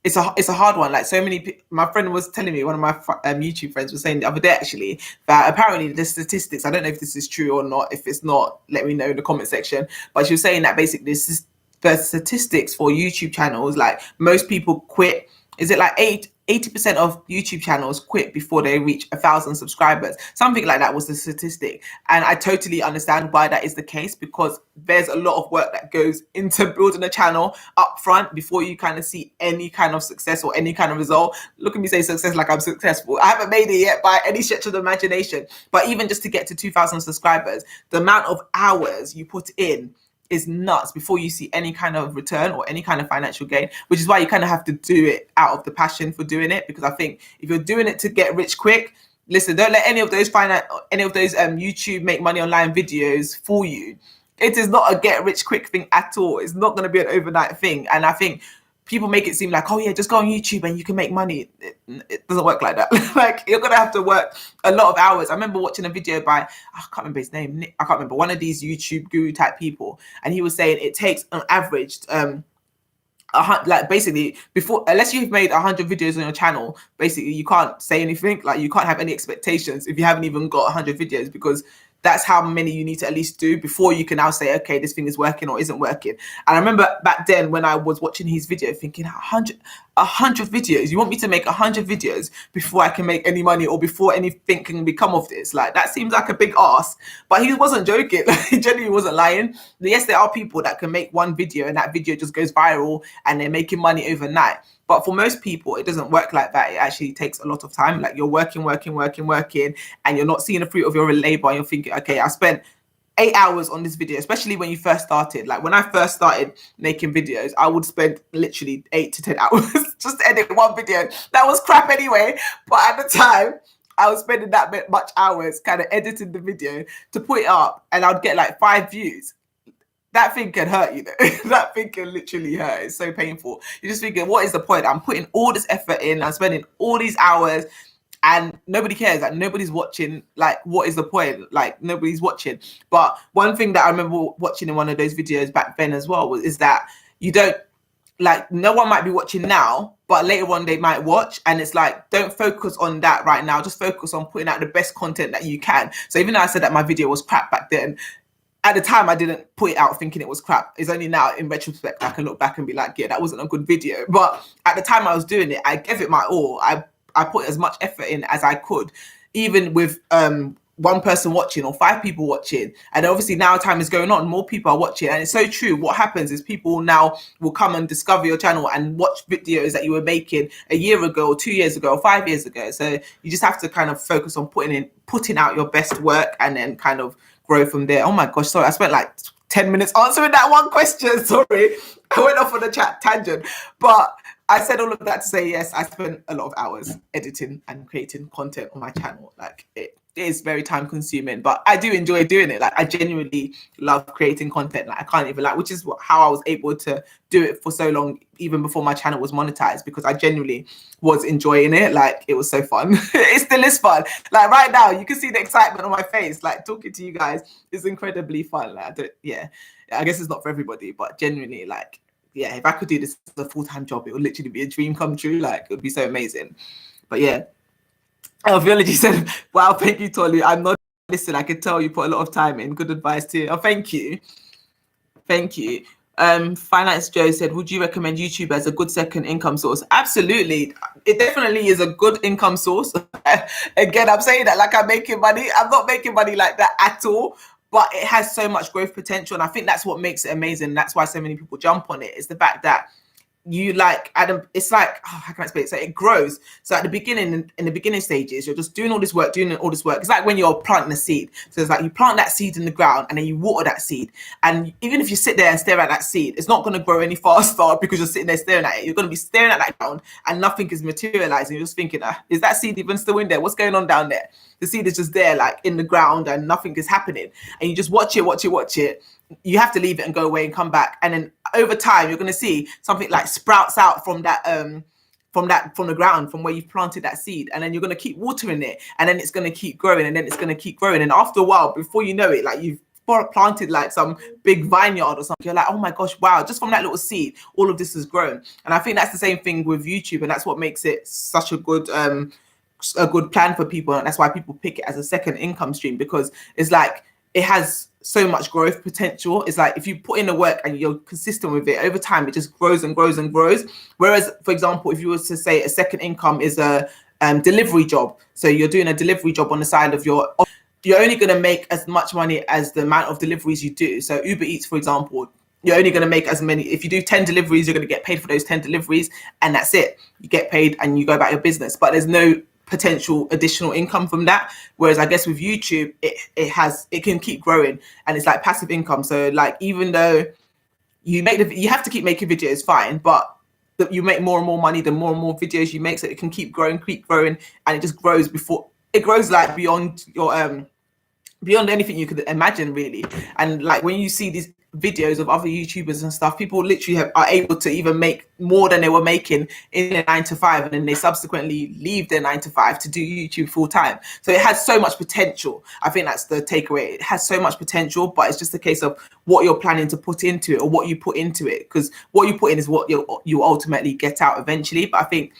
it's a hard one. Like, so many my friend was telling me, one of my YouTube friends was saying the other day actually, that apparently the statistics, I don't know if this is true or not. If it's not, let me know in the comment section. But she was saying that basically this is the statistics for YouTube channels. Like, most people quit. Is it like 80% of YouTube channels quit before they reach 1,000 subscribers? Something like that was the statistic. And I totally understand why that is the case, because there's a lot of work that goes into building a channel up front before you kind of see any kind of success or any kind of result. Look at me say success like I'm successful. I haven't made it yet by any stretch of the imagination. But even just to get to 2,000 subscribers, the amount of hours you put in is nuts before you see any kind of return or any kind of financial gain, which is why you kind of have to do it out of the passion for doing it. Because I think if you're doing it to get rich quick, listen, don't let any of those YouTube make money online videos fool you. It is not a get rich quick thing at all. It's not going to be an overnight thing. And I think people make it seem like, oh yeah, just go on YouTube and you can make money. It doesn't work like that. Like, you're gonna have to work a lot of hours. I remember watching a video by, I can't remember his name, I can't remember, one of these YouTube guru type people, and he was saying it takes on average like, basically, before, unless you've made 100 videos on your channel, basically you can't say anything. Like, you can't have any expectations if you haven't even got 100 videos, because that's how many you need to at least do before you can now say, okay, this thing is working or isn't working. And I remember back then when I was watching his video thinking, 100 videos? You want me to make 100 videos before I can make any money or before anything can become of this? Like, that seems like a big ask. But he wasn't joking. He genuinely wasn't lying. Yes, there are people that can make one video and that video just goes viral and they're making money overnight. But for most people, it doesn't work like that. It actually takes a lot of time. Like, you're working, and you're not seeing the fruit of your labor. And you're thinking, okay, I spent 8 hours on this video, especially when you first started. Like, when I first started making videos, I would spend literally 8 to 10 hours just to edit one video. That was crap anyway. But at the time, I was spending that much hours kind of editing the video to put it up, and I'd get like 5 views. That thing can hurt, you know. That thing can literally hurt. It's so painful. You're just thinking, what is the point? I'm putting all this effort in. I'm spending all these hours, and nobody cares. Like, nobody's watching. Like, what is the point? Like, nobody's watching. But one thing that I remember watching in one of those videos back then as well is that you don't like no one might be watching now, but later on they might watch, and it's like, don't focus on that right now, just focus on putting out the best content that you can. So even though I said that my video was crap back then, at the time I didn't put it out thinking it was crap. It's only now in retrospect I can look back and be like, yeah, that wasn't a good video. But at the time I was doing it, I gave it my all. I put as much effort in as I could, even with one person watching or 5 people watching. And obviously now time is going on, more people are watching, and it's so true. What happens is people now will come and discover your channel and watch videos that you were making a year ago or 2 years ago or 5 years ago. So you just have to kind of focus on putting out your best work, and then kind of grow from there. Oh my gosh, sorry, I spent like 10 minutes answering that one question. Sorry, I went off on a chat tangent, but I said all of that to say, yes, I spent a lot of hours editing and creating content on my channel. Like, it is very time consuming, but I do enjoy doing it. Like, I genuinely love creating content. Like, I can't even, like, which is how I was able to do it for so long, even before my channel was monetized, because I genuinely was enjoying it. Like, it was so fun. It still is fun. Like, right now, you can see the excitement on my face. Like, talking to you guys is incredibly fun. Like, I guess it's not for everybody, but genuinely, like, yeah, if I could do this as a full-time job, it would literally be a dream come true. Like, it would be so amazing. But yeah. Village said, wow, thank you, Tolu. I'm not listening. I can tell you put a lot of time in. Good advice too. Oh, thank you. Thank you. Finance Joe said, would you recommend YouTube as a good second income source? Absolutely. It definitely is a good income source. Again, I'm saying that like I'm making money. I'm not making money like that at all. But it has so much growth potential. And I think that's what makes it amazing. That's why so many people jump on it. It's the fact that you like, Adam, it's like, oh, how can I explain it? So it grows. So at the beginning, in the beginning stages, you're just doing all this work. It's like when you're planting a seed. So it's like you plant that seed in the ground and then you water that seed. And even if you sit there and stare at that seed, it's not going to grow any faster because you're sitting there staring at it. You're going to be staring at that ground and nothing is materializing. You're just thinking, is that seed even still in there? What's going on down there? The seed is just there, like in the ground, and nothing is happening. And you just watch it. You have to leave it and go away and come back, and then over time you're going to see something like sprouts out from that from the ground, from where you've planted that seed, and then you're going to keep watering it, and then it's going to keep growing, and then it's going to keep growing, and after a while, before you know it, like you've planted like some big vineyard or something. You're like, oh my gosh, wow, just from that little seed all of this has grown. And I think that's the same thing with YouTube, and that's what makes it such a good plan for people, and that's why people pick it as a second income stream, because it's like it has so much growth potential. It's like if you put in the work and you're consistent with it, over time it just grows and grows and grows. Whereas, for example, if you were to say a second income is a delivery job, so you're doing a delivery job on the side of you're only going to make as much money as the amount of deliveries you do. So Uber Eats, for example, you're only going to make as many. If you do 10 deliveries, you're going to get paid for those 10 deliveries, and that's it. You get paid and you go about your business, but there's no potential additional income from that. Whereas I guess with YouTube, it can keep growing, and it's like passive income. So like, even though you have to keep making videos, fine, but you make more and more money the more and more videos you make, so it can keep growing, and it just grows like beyond your beyond anything you could imagine, really. And like when you see these videos of other YouTubers and stuff, people literally are able to even make more than they were making in their 9 to 5, and then they subsequently leave their 9 to 5 to do YouTube full time. So it has so much potential. I think that's the takeaway. It has so much potential, but it's just a case of what you're planning to put into it, or what you put into it, because what you put in is what you ultimately get out eventually. But I think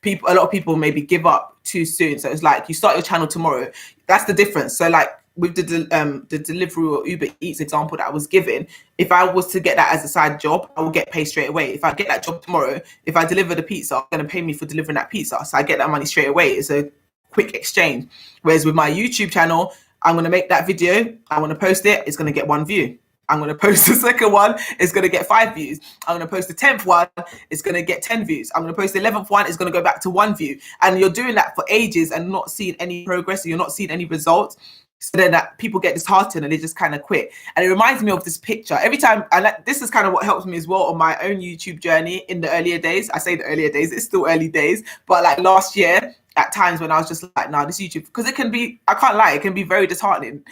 a lot of people maybe give up too soon. So it's like you start your channel tomorrow. That's the difference. So like with the delivery or Uber Eats example that I was given, if I was to get that as a side job, I will get paid straight away. If I get that job tomorrow, if I deliver the pizza, they're going to pay me for delivering that pizza. So I get that money straight away. It's a quick exchange. Whereas with my YouTube channel, I'm going to make that video, I'm going to post it, it's going to get 1 view. I'm going to post the second one, it's going to get 5 views. I'm going to post the 10th one, it's going to get 10 views. I'm going to post the 11th one, it's going to go back to 1 view. And you're doing that for ages and not seeing any progress, or you're not seeing any results. So then that people get disheartened and they just kind of quit. And it reminds me of this picture. Every time, this is kind of what helps me as well on my own YouTube journey in the earlier days. I say the earlier days, it's still early days. But like last year, at times when I was just like, nah, this YouTube, because it can be, I can't lie, it can be very disheartening,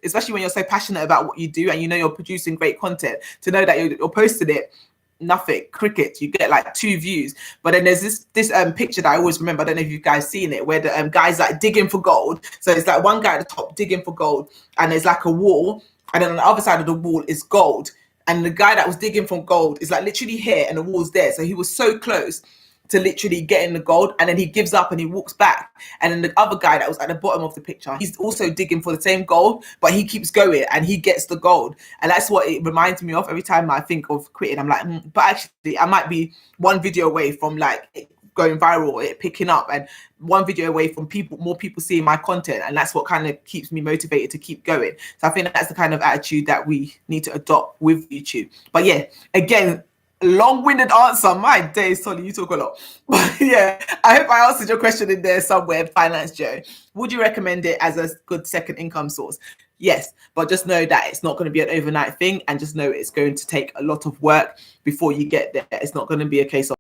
especially when you're so passionate about what you do and you know you're producing great content, to know that you're posting it, nothing, cricket, you get like 2 views. But then there's this picture that I always remember, I don't know if you guys seen it, where the guy's like digging for gold. So it's like one guy at the top digging for gold, and there's like a wall, and then on the other side of the wall is gold. and the guy that was digging for gold is like literally here and the wall's there. So he was so close to literally getting the gold, and then he gives up and he walks back. And then the other guy that was at the bottom of the picture, he's also digging for the same gold, but he keeps going and he gets the gold. And that's what it reminds me of every time I think of quitting. I'm like, but actually I might be one video away from like it going viral or it picking up, and one video away from more people seeing my content. And that's what kind of keeps me motivated to keep going. So I think that's the kind of attitude that we need to adopt with YouTube. But yeah, again, long-winded answer. My days, Tolly, you talk a lot. But yeah, I hope I answered your question in there somewhere. Finance Joe, would you recommend it as a good second income source? Yes, but just know that it's not going to be an overnight thing, and just know it's going to take a lot of work before you get there. It's not going to be a case of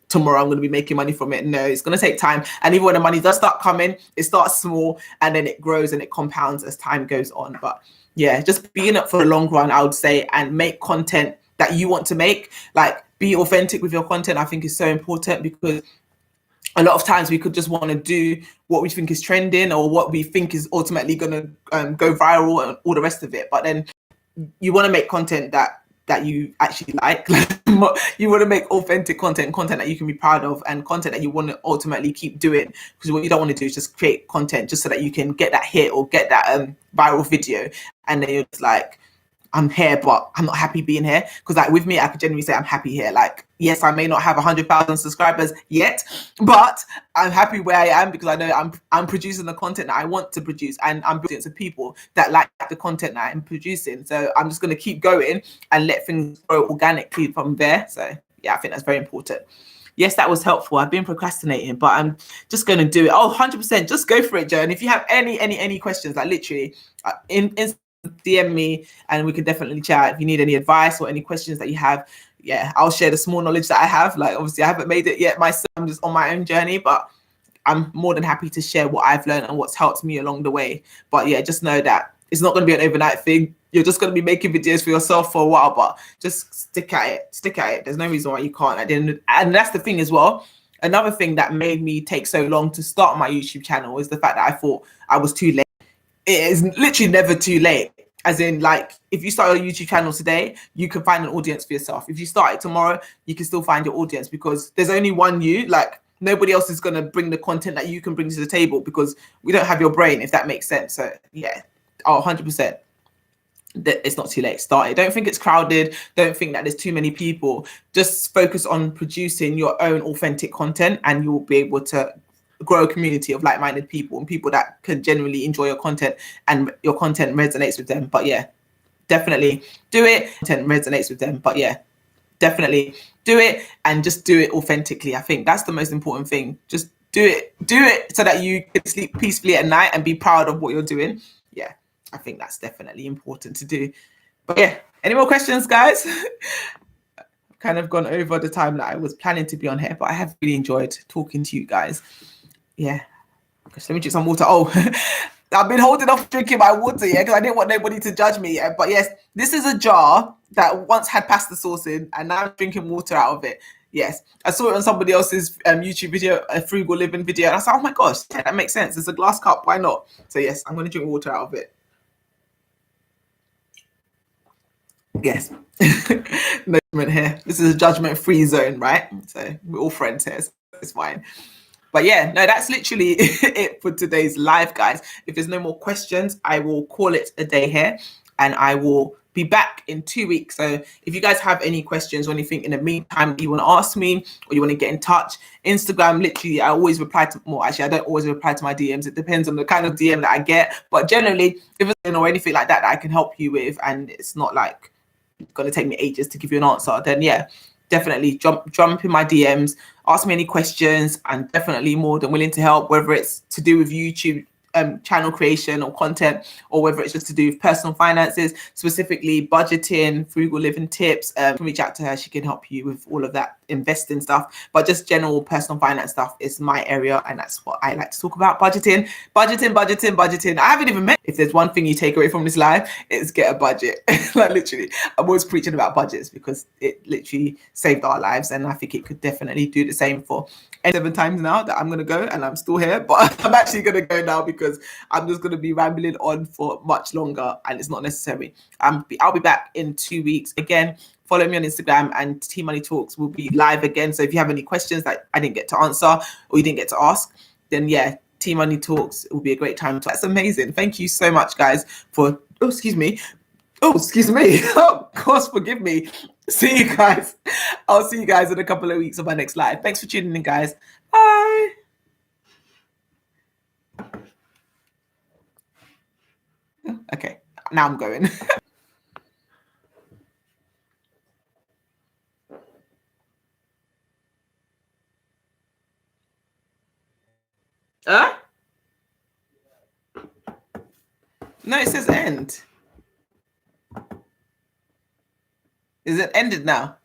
tomorrow I'm going to be making money from it. No, it's going to take time. And even when the money does start coming, it starts small and then it grows and it compounds as time goes on. But yeah, just be in it for the long run, I would say, and make content that you want to make. Like, be authentic with your content. I think is so important, because a lot of times we could just want to do what we think is trending or what we think is ultimately going to go viral and all the rest of it. But then you want to make content that you actually like. You want to make authentic content that you can be proud of, and content that you want to ultimately keep doing. Because what you don't want to do is just create content just so that you can get that hit or get that viral video, and then you're just like, I'm here, but I'm not happy being here. Because like with me, I could genuinely say I'm happy here. Like, yes, I may not have 100,000 subscribers yet, but I'm happy where I am, because I know I'm producing the content that I want to produce, and I'm building to people that like the content that I'm producing. So I'm just going to keep going and let things grow organically from there. So yeah, I think that's very important. Yes, that was helpful. I've been procrastinating, but I'm just going to do it. Oh, 100%. Just go for it, Joe. And if you have any questions, like literally in DM me and we can definitely chat. If you need any advice or any questions that you have, yeah, I'll share the small knowledge that I have. Like, obviously I haven't made it yet myself, I'm just on my own journey, but I'm more than happy to share what I've learned and what's helped me along the way. But yeah, just know that it's not going to be an overnight thing. You're just going to be making videos for yourself for a while, but just stick at it. There's no reason why you can't. And that's the thing as well. Another thing that made me take so long to start my YouTube channel is the fact that I thought I was too late. It is literally never too late. As in, like, if you start your YouTube channel today, you can find an audience for yourself. If you start it tomorrow, you can still find your audience, because there's only one you. Like, nobody else is going to bring the content that you can bring to the table, because we don't have your brain, if that makes sense. So yeah, 100%. It's not too late. Start it. Don't think it's crowded. Don't think that there's too many people. Just focus on producing your own authentic content, and you'll be able to grow a community of like-minded people and people that can genuinely enjoy your content and your content resonates with them. But yeah, definitely do it. Content resonates with them. But yeah, definitely do it, and just do it authentically. I think that's the most important thing. Just do it so that you can sleep peacefully at night and be proud of what you're doing. Yeah, I think that's definitely important to do. But yeah, any more questions, guys? I've kind of gone over the time that I was planning to be on here, but I have really enjoyed talking to you guys. Yeah, let me drink some water. Oh, I've been holding off drinking my water, yeah, because I didn't want nobody to judge me. Yeah? But yes, this is a jar that once had pasta sauce in, and now I'm drinking water out of it. Yes, I saw it on somebody else's YouTube video, a frugal living video, and I said, oh my gosh, yeah, that makes sense. It's a glass cup, why not? So yes, I'm going to drink water out of it. Yes, no judgment here. This is a judgment-free zone, right? So we're all friends here, so it's fine. But yeah, no, that's literally it for today's live, guys. If there's no more questions, I will call it a day here, and I will be back in 2 weeks. So if you guys have any questions or anything in the meantime you want to ask me, or you want to get in touch, Instagram, literally, I always reply to more. Actually, I don't always reply to my DMs. It depends on the kind of DM that I get. But generally, if it's or anything like that I can help you with, and it's not like it's going to take me ages to give you an answer, then yeah, definitely jump in my DMs, ask me any questions, and definitely more than willing to help, whether it's to do with YouTube channel creation or content, or whether it's just to do with personal finances, specifically budgeting, frugal living tips. Reach out to her, she can help you with all of that. investing stuff, but just general personal finance stuff is my area, and that's what I like to talk about. Budgeting. I haven't even met. If there's one thing you take away from this live, it's get a budget. Like literally, I'm always preaching about budgets because it literally saved our lives, and I think it could definitely do the same for 7 times now that I'm going to go, and I'm still here, but I'm actually going to go now because I'm just going to be rambling on for much longer, and it's not necessary. I'll be back in 2 weeks. Again, follow me on Instagram, and T Money Talks will be live again. So if you have any questions that I didn't get to answer or you didn't get to ask, then yeah, T Money Talks will be a great time. That's amazing. Thank you so much, guys, for... Oh, excuse me. Oh, gosh, forgive me. See you guys. I'll see you guys in a couple of weeks on my next live. Thanks for tuning in, guys. Bye. Okay, now I'm going. Huh? No, it says end. Is it ended now?